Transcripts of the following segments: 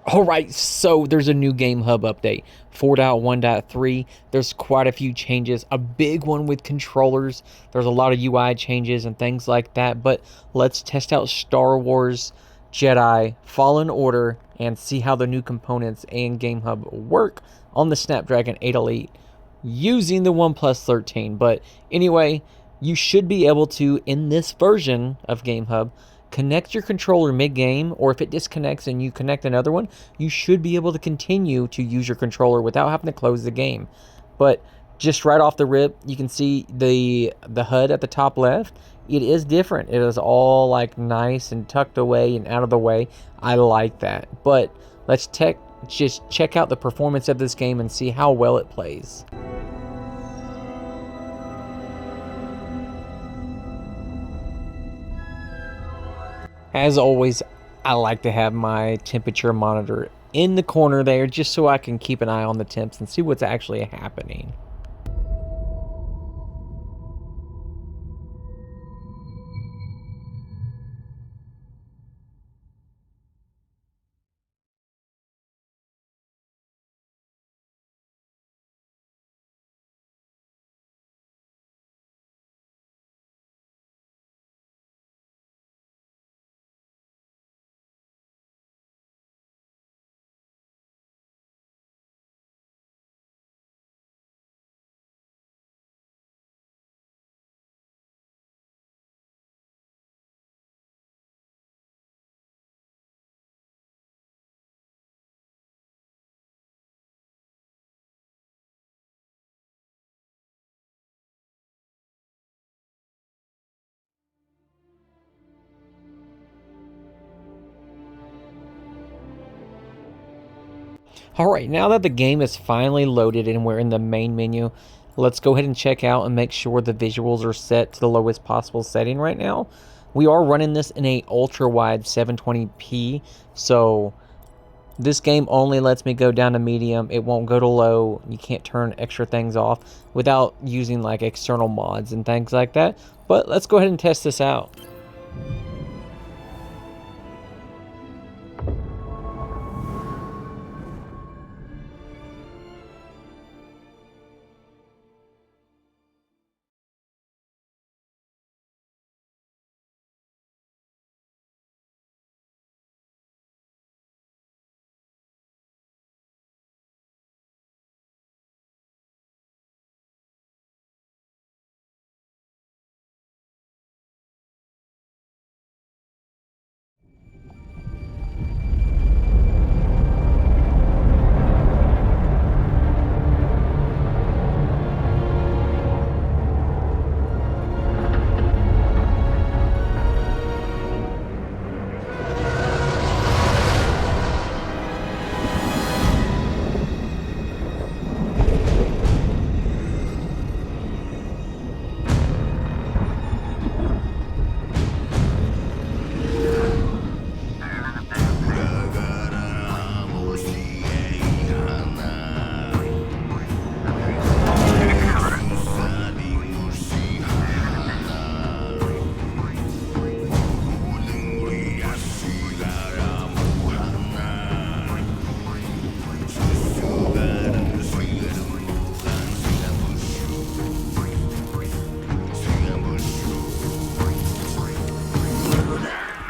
Alright, so there's a new Gamehub update, 4.1.3. There's quite a few changes, a big one with controllers. There's a lot of UI changes and things like that, but let's test out Star Wars Jedi Fallen Order and see how the new components and Gamehub work on the Snapdragon 8 Elite using the OnePlus 13. But anyway, you should be able to, in this version of Gamehub, connect your controller mid-game, or if it disconnects and you connect another one, you should be able to continue to use your controller without having to close the game. But just right off the rip, you can see the HUD at the top left. It is different. It is all like nice and tucked away and out of the way. I like that. But let's just check out the performance of this game and see how well it plays. As always, I like to have my temperature monitor in the corner there just so I can keep an eye on the temps and see what's actually happening. Alright, now that the game is finally loaded and we're in the main menu, let's go ahead and check out and make sure the visuals are set to the lowest possible setting right now. We are running this in a ultra-wide 720p, so this game only lets me go down to medium. It won't go to low. You can't turn extra things off without using like external mods and things like that. But let's go ahead and test this out.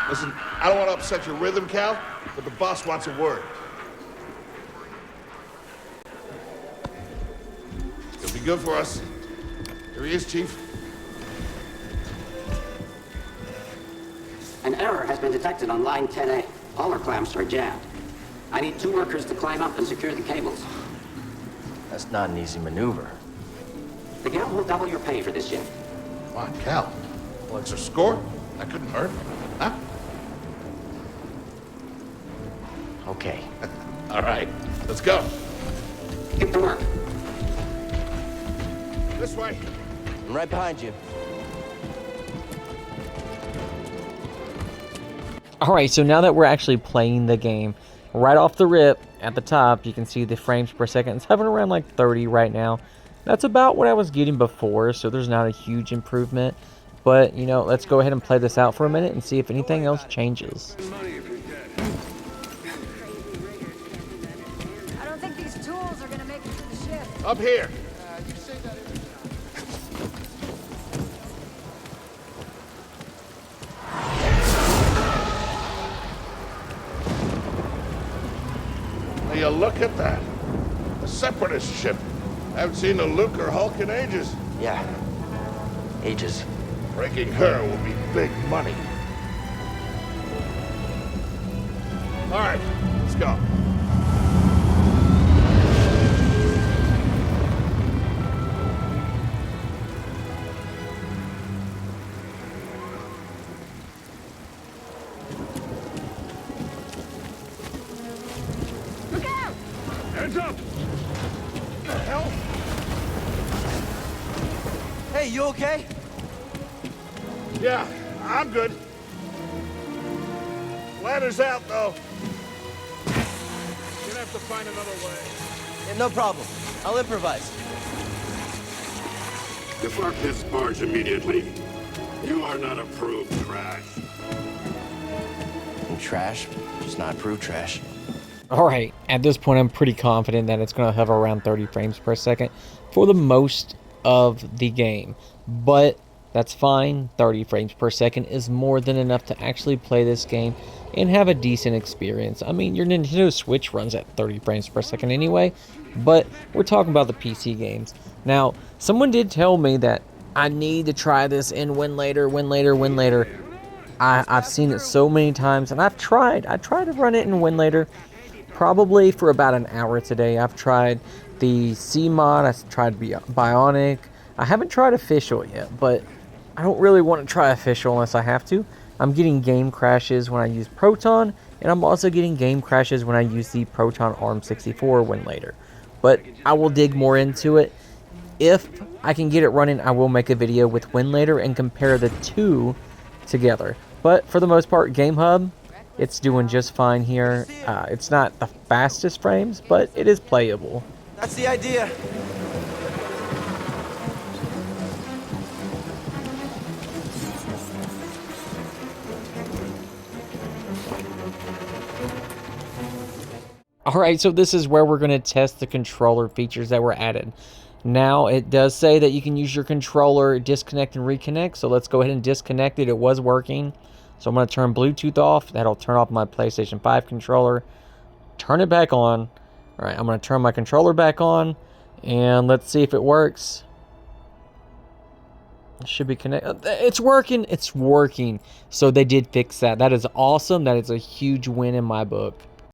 Listen, I don't want to upset your rhythm, Cal, but the boss wants a word. It'll be good for us. Here he is, Chief. An error has been detected on line 10A. All our clamps are jammed. I need 2 workers to climb up and secure the cables. That's not an easy maneuver. The guild will double your pay for this shift. Come on, Cal. Well, it's a score. That couldn't hurt. Huh? Okay. All right, let's go. Get to work. This way. I'm right behind you. Alright, so now that we're actually playing the game, right off the rip, at the top, you can see the frames per second. It's hovering around like 30 right now. That's about what I was getting before, so there's not a huge improvement. But, you know, let's go ahead and play this out for a minute and see if anything else changes. Up here. Will you look at that? A separatist ship. I haven't seen a Luke or Hulk in ages. Yeah. Ages. Breaking her will be big money. All right, let's go. Look out! Hands up! What the hell? Hey, you okay? Yeah, I'm good. Ladder's out, though. Gonna have to find another way. Yeah, no problem. I'll improvise. Depart this barge immediately. You are not approved trash. I'm trash, just not approved trash. Alright, at this point I'm pretty confident that it's going to hover around 30 frames per second for the most of the game. But that's fine, 30 frames per second is more than enough to actually play this game and have a decent experience. I mean, your Nintendo Switch runs at 30 frames per second anyway, but we're talking about the PC games. Now, someone did tell me that I need to try this in win later. I've seen it so many times, and I've tried. I tried to run it in win later, probably for about an hour today. I've tried the C mod, I've tried Bionic. I haven't tried official yet, but I don't really want to try official unless I have to. I'm getting game crashes when I use Proton, and I'm also getting game crashes when I use the Proton ARM64 win later. But I will dig more into it. If I can get it running, I will make a video with win later and compare the two together. But for the most part, Gamehub, it's doing just fine here. It's not the fastest frames, but it is playable. That's the idea. Alright, so this is where we're going to test the controller features that were added. Now, it does say that you can use your controller, disconnect and reconnect, so let's go ahead and disconnect it. It was working. So I'm going to turn Bluetooth off. That'll turn off my PlayStation 5 controller. Turn it back on. Alright, I'm going to turn my controller back on, and let's see if it works. It should be connected. It's working. It's working. So they did fix that. That is awesome. That is a huge win in my book.